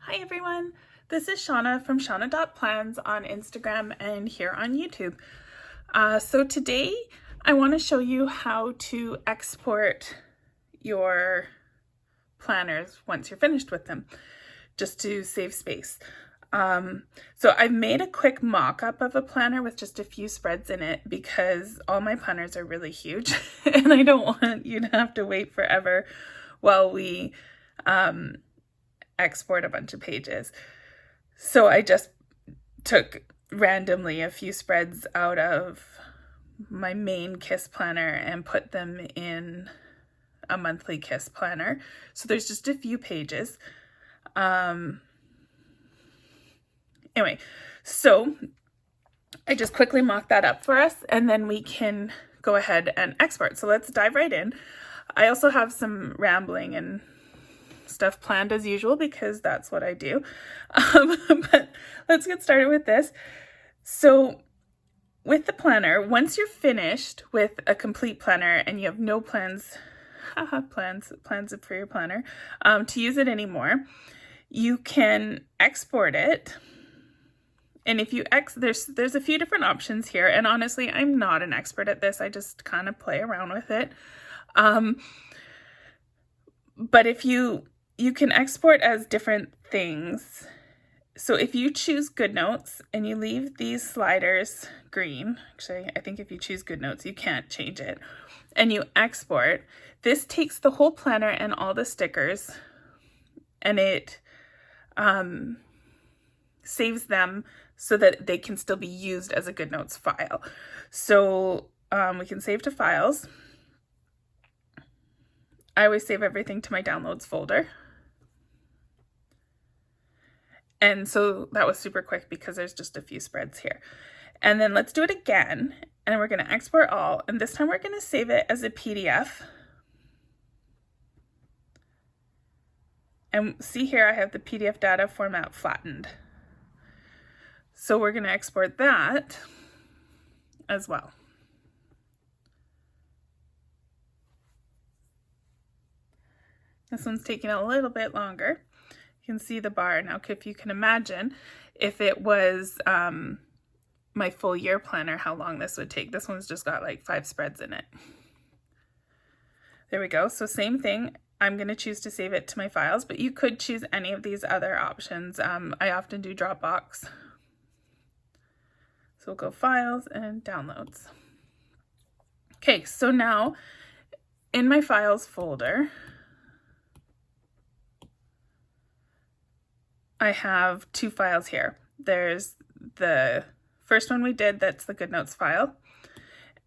Hi everyone, this is Shauna from shauna.plans on Instagram and here on YouTube. So today I want to show you how to export your planners once you're finished with them, just to save space. So I've made a quick mock-up of a planner with just a few spreads in it because all my planners are really huge and I don't want you to have to wait forever while we export a bunch of pages. So I just took randomly a few spreads out of my main KISS planner and put them in a monthly KISS planner. So there's just a few pages. Anyway, so I just quickly mocked that up for us and then we can go ahead and export. So let's dive right in. I also have some rambling and stuff planned as usual because that's what I do. But let's get started with this. So with the planner, once you're finished with a complete planner and you have no plans for your planner to use it anymore, you can export it. And if you there's a few different options here, and honestly, I'm not an expert at this. I just kind of play around with it. But if you can export as different things. So if you choose GoodNotes and you leave these sliders green, actually, I think if you choose GoodNotes, you can't change it, and you export, this takes the whole planner and all the stickers, and it saves them so that they can still be used as a GoodNotes file. So we can save to files. I always save everything to my downloads folder. And so that was super quick because there's just a few spreads here. And then let's do it again. And we're going to export all. And this time we're going to save it as a PDF. And see here, I have the PDF data format flattened. So we're going to export that as well. This one's taking a little bit longer. You can see the bar. Now, if you can imagine, if it was my full year planner, how long this would take. This one's just got like 5 spreads in it. There we go. So same thing. I'm going to choose to save it to my files, but you could choose any of these other options. I often do Dropbox. So we'll go Files and Downloads. Okay, so now in my Files folder, I have 2 files here. There's the first one we did, that's the GoodNotes file.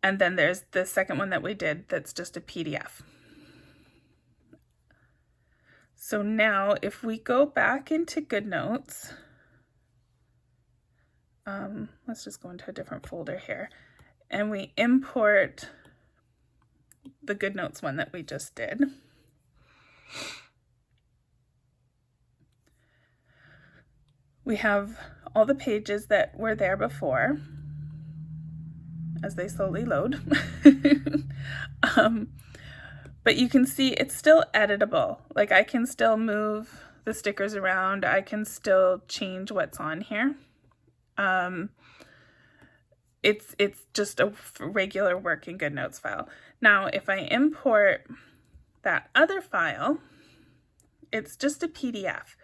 And then there's the second one that we did, that's just a PDF. So now if we go back into GoodNotes, let's just go into a different folder here, and we import the GoodNotes one that we just did. We have all the pages that were there before as they slowly load. But you can see it's still editable. Like I can still move the stickers around. I can still change what's on here. It's just a regular working GoodNotes file. Now, if I import that other file, it's just a PDF.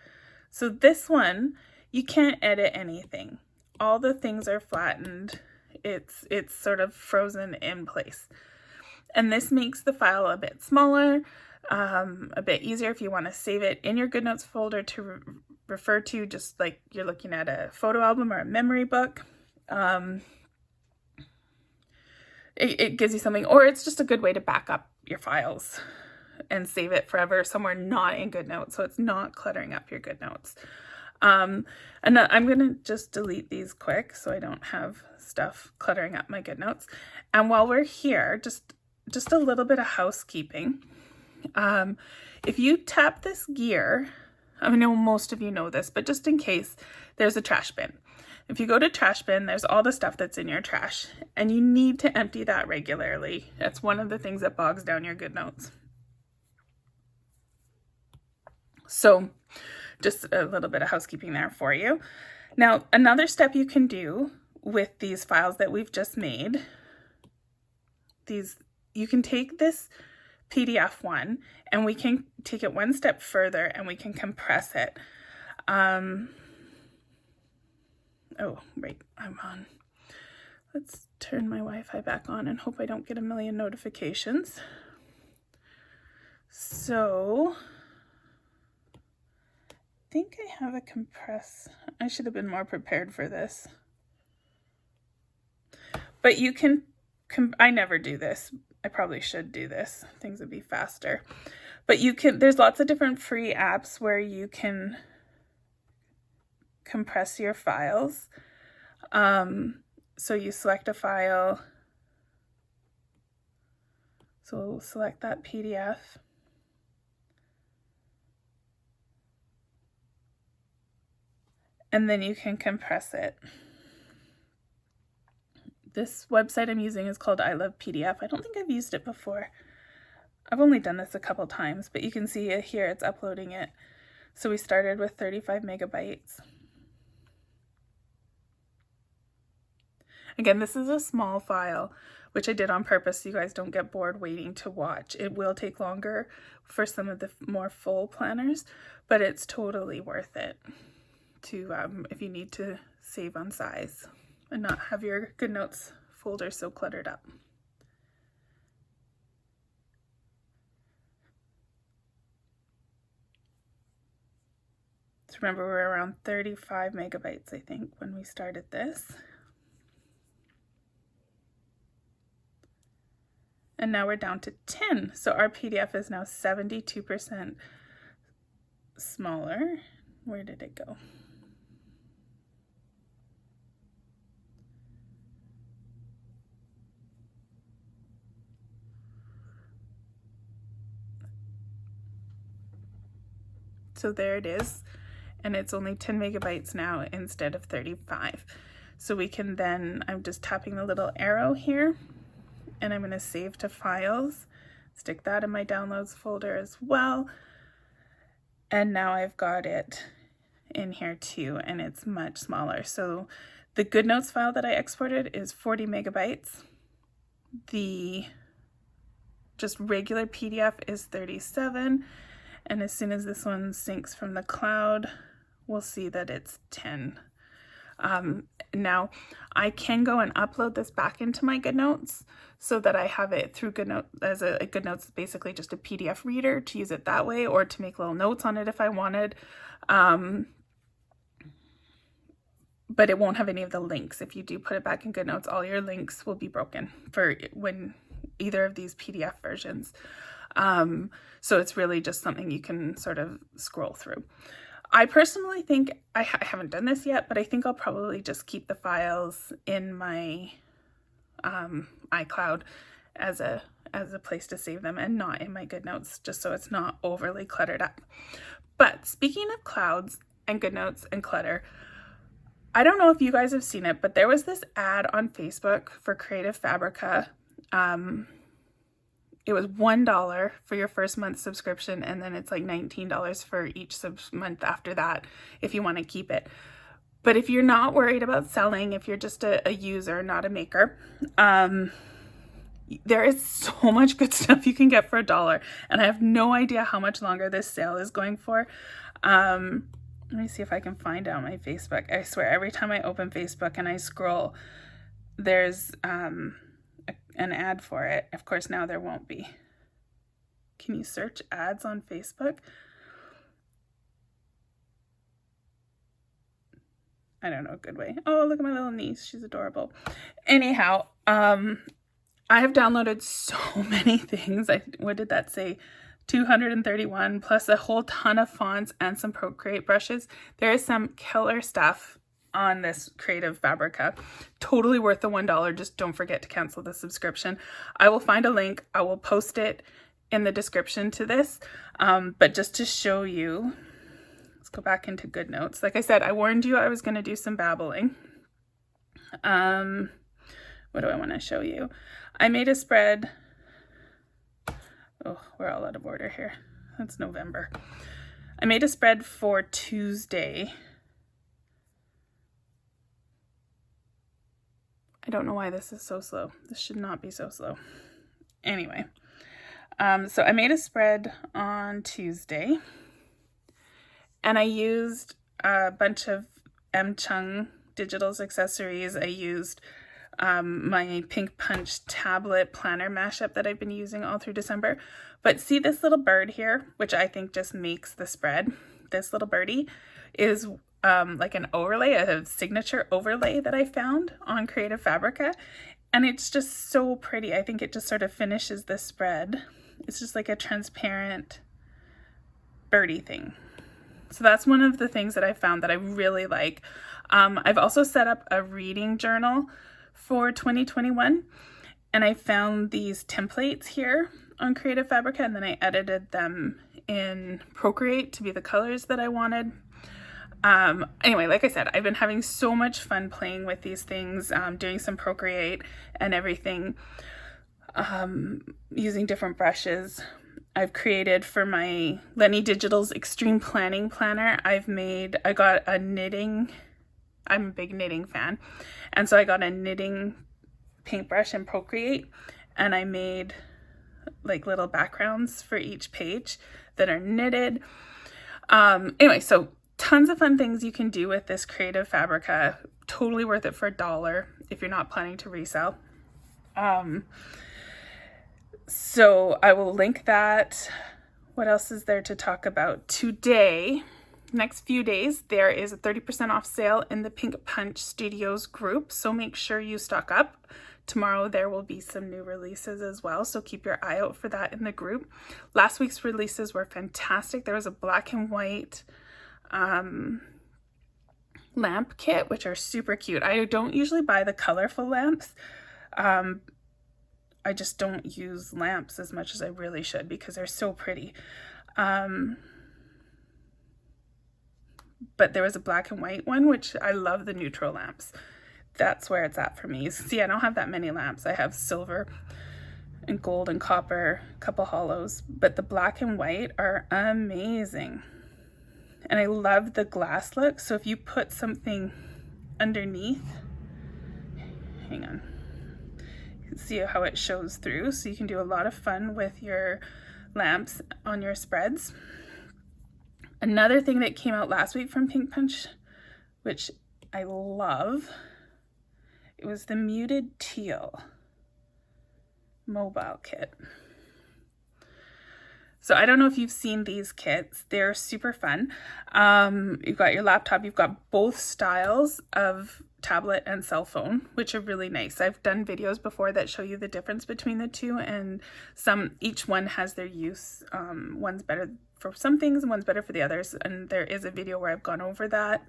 So this one, you can't edit anything. All the things are flattened. It's sort of frozen in place. And this makes the file a bit smaller, a bit easier if you want to save it in your GoodNotes folder to refer to, just like you're looking at a photo album or a memory book. It gives you something, or it's just a good way to back up your files and save it forever somewhere not in GoodNotes, so it's not cluttering up your GoodNotes. And I'm going to just delete these quick so I don't have stuff cluttering up my GoodNotes. And while we're here, just a little bit of housekeeping. If you tap this gear, I know most of you know this, but just in case, there's a trash bin. If you go to trash bin, there's all the stuff that's in your trash, and you need to empty that regularly. That's one of the things that bogs down your GoodNotes. So just a little bit of housekeeping there for you. Now, another step you can do with these files that we've just made, you can take this PDF one and we can take it one step further and we can compress it. Oh, right, I'm on. Let's turn my Wi-Fi back on and hope I don't get a million notifications. So, I think I have a compress. I should have been more prepared for this. But you can, I never do this. I probably should do this. Things would be faster. But you can, there's lots of different free apps where you can compress your files. So you select a file. So we'll select that PDF. And then you can compress it. This website I'm using is called I Love PDF. I don't think I've used it before. I've only done this a couple times, but you can see it here, it's uploading it. So we started with 35 megabytes. Again, this is a small file, which I did on purpose so you guys don't get bored waiting to watch. It will take longer for some of the more full planners, but it's totally worth it to if you need to save on size and not have your GoodNotes folder so cluttered up. So remember, we're around 35 megabytes, I think, when we started this. And now we're down to 10. So our PDF is now 72% smaller. Where did it go? So there it is, and it's only 10 megabytes now instead of 35. So we can then, I'm just tapping the little arrow here, and I'm going to save to files, stick that in my downloads folder as well. And now I've got it in here too, and it's much smaller. So the GoodNotes file that I exported is 40 megabytes. The just regular PDF is 37. And as soon as this one syncs from the cloud, we'll see that it's 10. Now, I can go and upload this back into my GoodNotes so that I have it through GoodNotes as a GoodNotes is basically just a PDF reader to use it that way, or to make little notes on it if I wanted. But it won't have any of the links. If you do put it back in GoodNotes, all your links will be broken for when either of these PDF versions. So it's really just something you can sort of scroll through. I personally think, I haven't done this yet, but I think I'll probably just keep the files in my iCloud as a place to save them and not in my GoodNotes, just so it's not overly cluttered up. But speaking of clouds and GoodNotes and clutter, I don't know if you guys have seen it, but there was this ad on Facebook for Creative Fabrica. It was $1 for your first month subscription, and then it's like $19 for each month after that if you want to keep it. But if you're not worried about selling, if you're just a user, not a maker, there is so much good stuff you can get for $1, and I have no idea how much longer this sale is going for. Let me see if I can find out my Facebook. I swear, every time I open Facebook and I scroll, there's an ad for it. Of course, now there won't be. Can you search ads on Facebook? I don't know a good way. Oh, look at my little niece. She's adorable. Anyhow, I have downloaded so many things. What did that say? 231 plus a whole ton of fonts and some Procreate brushes. There is some killer stuff on this Creative Fabrica. Totally worth the $1. Just don't forget to cancel the subscription. I will find a link. I will post it in the description to this. But just to show you, let's go back into GoodNotes. Like I said, I warned you I was going to do some babbling. What do I want to show you? I made a spread. Oh, we're all out of order here. That's November. I made a spread for Tuesday. I don't know why this is so slow. This should not be so slow. Anyway, so I made a spread on Tuesday, and I used a bunch of M-Chung Digital's accessories. I used my Pink Punch tablet planner mashup that I've been using all through December. But see this little bird here, which I think just makes the spread. This little birdie is like an overlay, a signature overlay that I found on Creative Fabrica. And it's just so pretty. I think it just sort of finishes the spread. It's just like a transparent birdie thing. So that's one of the things that I found that I really like. I've also set up a reading journal for 2021, and I found these templates here on Creative Fabrica, and then I edited them in Procreate to be the colors that I wanted. Anyway, like I said, I've been having so much fun playing with these things, doing some Procreate and everything, using different brushes. I've created for my Lenny Digital's Extreme Planning Planner. I got a knitting, I'm a big knitting fan, and so I got a knitting paintbrush in Procreate, and I made like little backgrounds for each page that are knitted. Anyway, so tons of fun things you can do with this Creative Fabrica. Totally worth it for $1 if you're not planning to resell. So I will link that. What else is there to talk about today? Next few days, there is a 30% off sale in the Pink Punch Studios group, so make sure you stock up. Tomorrow there will be some new releases as well, so keep your eye out for that in the group. Last week's releases were fantastic. There was a black and white lamp kit, which are super cute. I don't usually buy the colorful lamps. I just don't use lamps as much as I really should because they're so pretty. But there was a black and white one, which I love the neutral lamps. That's where it's at for me. See, I don't have that many lamps. I have silver and gold and copper, a couple hollows, but the black and white are amazing. And I love the glass look. So if you put something underneath, hang on, you can see how it shows through. So you can do a lot of fun with your lamps on your spreads. Another thing that came out last week from Pink Punch, which I love, it was the Muted Teal mobile kit. So I don't know if you've seen these kits. They're super fun. You've got your laptop. You've got both styles of tablet and cell phone, which are really nice. I've done videos before that show you the difference between the two, and each one has their use. One's better for some things and one's better for the others, and there is a video where I've gone over that.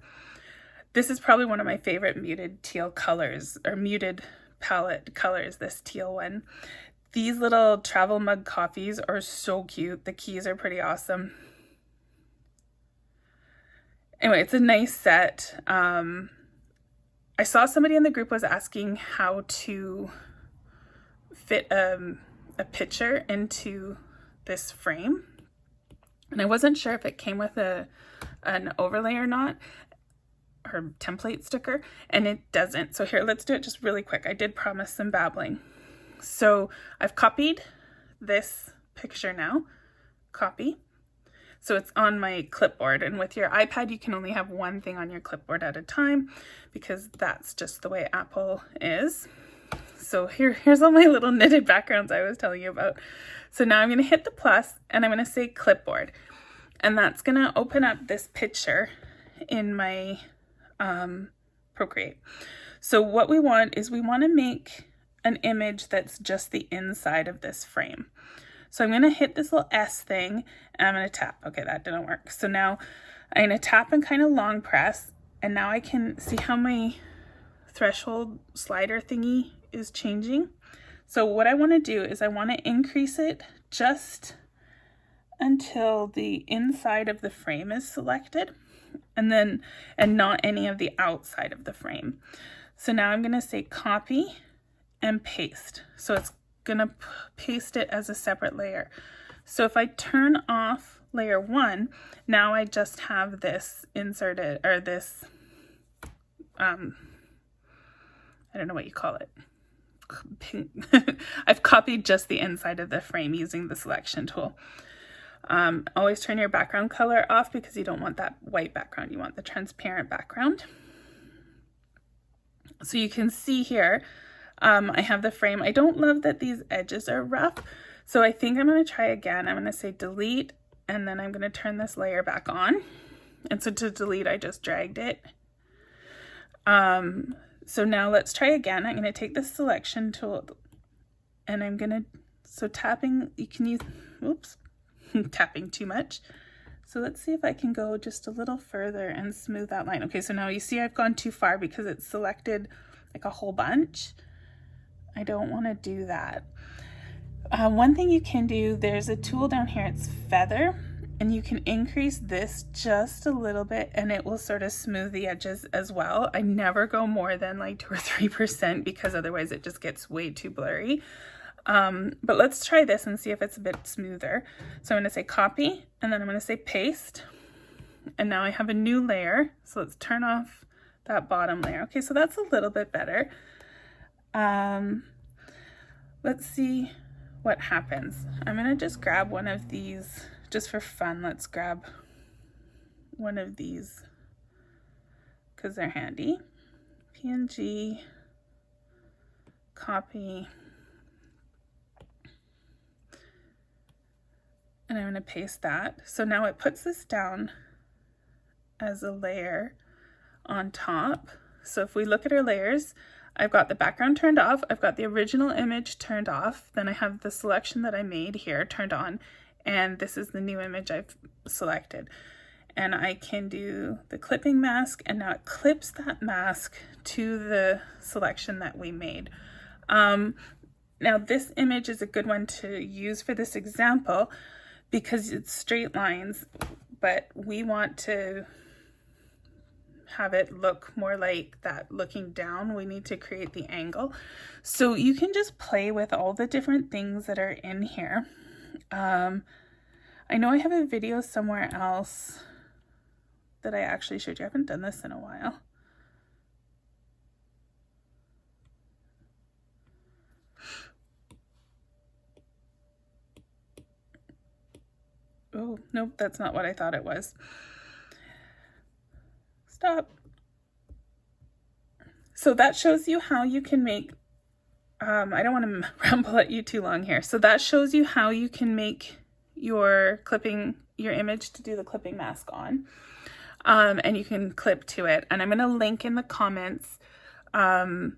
This is probably one of my favorite muted teal colors, or muted palette colors, this teal one. These little travel mug coffees are so cute. The keys are pretty awesome. Anyway, it's a nice set. I saw somebody in the group was asking how to fit a picture into this frame. And I wasn't sure if it came with an overlay or not, or template sticker, and it doesn't. So here, let's do it just really quick. I did promise some babbling. So I've copied this picture now, copy. So it's on my clipboard, and with your iPad, you can only have one thing on your clipboard at a time because that's just the way Apple is. So here's all my little knitted backgrounds I was telling you about. So now I'm going to hit the plus and I'm going to say clipboard, and that's going to open up this picture in my Procreate. So what we want is we want to make an image that's just the inside of this frame. So I'm going to hit this little S thing and I'm going to tap. Okay, that didn't work. So now I'm going to tap and kind of long press, and now I can see how my threshold slider thingy is changing. So what I want to do is I want to increase it just until the inside of the frame is selected, and not any of the outside of the frame. So now I'm going to say copy and paste. So it's going to paste it as a separate layer. So if I turn off layer 1, now I just have this inserted, or this, I don't know what you call it. I've copied just the inside of the frame using the selection tool. Always turn your background color off because you don't want that white background. You want the transparent background. So you can see here, I have the frame. I don't love that these edges are rough. So I think I'm going to try again. I'm going to say delete, and then I'm going to turn this layer back on. And so to delete, I just dragged it. So now let's try again. I'm going to take the selection tool and I'm going to, so tapping, you can use, oops, tapping too much. So let's see if I can go just a little further and smooth that line. Okay, so now you see I've gone too far because it's selected like a whole bunch. I don't want to do that. One thing you can do, there's a tool down here, it's feather, and you can increase this just a little bit and it will sort of smooth the edges as well. I never go more than like 2 or 3% because otherwise it just gets way too blurry. But let's try this and see if it's a bit smoother. So I'm going to say copy, and then I'm going to say paste, and now I have a new layer. So let's turn off that bottom layer. Okay, so that's a little bit better. Let's see what happens. I'm going to just grab one of these just for fun. Let's grab one of these because they're handy. PNG, copy, and I'm going to paste that. So now it puts this down as a layer on top. So if we look at our layers, I've got the background turned off, I've got the original image turned off, then I have the selection that I made here turned on, and this is the new image I've selected. And I can do the clipping mask, and now it clips that mask to the selection that we made. Now this image is a good one to use for this example because it's straight lines, but we want to have it look more like that looking down. We need to create the angle. So you can just play with all the different things that are in here. I know I have a video somewhere else that I actually showed you. I haven't done this in a while. Oh, nope, that's not what I thought it was. Stop. So that shows you how you can make, I don't want to ramble at you too long here. So that shows you how you can make your clipping, your image to do the clipping mask on. And you can clip to it. And I'm going to link in the comments the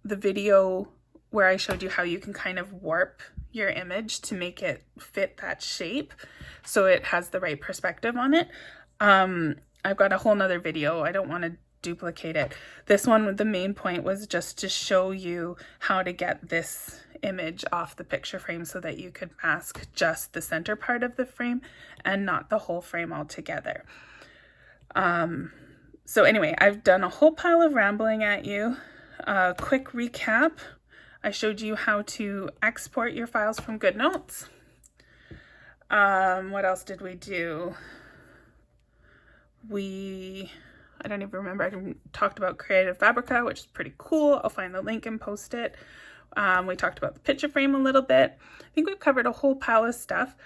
video where I showed you how you can kind of warp your image to make it fit that shape so it has the right perspective on it. I've got a whole nother video. I don't want to duplicate it. This one, the main point was just to show you how to get this image off the picture frame so that you could mask just the center part of the frame and not the whole frame altogether. So anyway, I've done a whole pile of rambling at you. Quick recap. I showed you how to export your files from GoodNotes. What else did we do? I don't even remember. I talked about Creative Fabrica, which is pretty cool. I'll find the link and post it. We talked about the picture frame a little bit. I think we've covered a whole pile of stuff.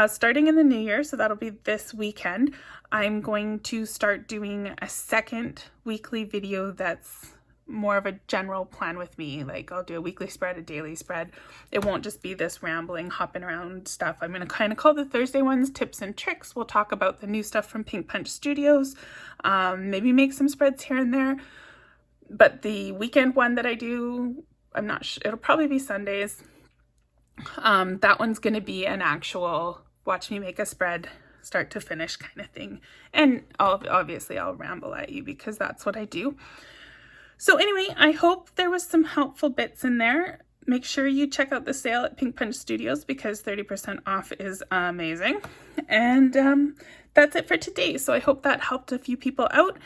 Starting in the new year, so that'll be this weekend, I'm going to start doing a second weekly video that's more of a general plan with me. Like I'll do a weekly spread, a daily spread. It won't just be this rambling, hopping around stuff. I'm going to kind of call the Thursday ones tips and tricks. We'll talk about the new stuff from Pink Punch Studios, maybe make some spreads here and there. But the weekend one that I do, I'm not sure, it'll probably be Sundays. That one's going to be an actual watch me make a spread start to finish kind of thing. And obviously I'll ramble at you because that's what I do. So anyway, I hope there was some helpful bits in there. Make sure you check out the sale at Pink Punch Studios because 30% off is amazing. And that's it for today. So I hope that helped a few people out.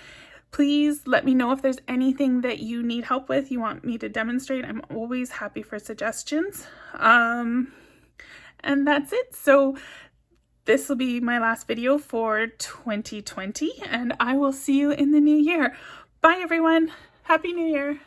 Please let me know if there's anything that you need help with, you want me to demonstrate. I'm always happy for suggestions. And that's it. So this will be my last video for 2020, and I will see you in the new year. Bye everyone. Happy New Year.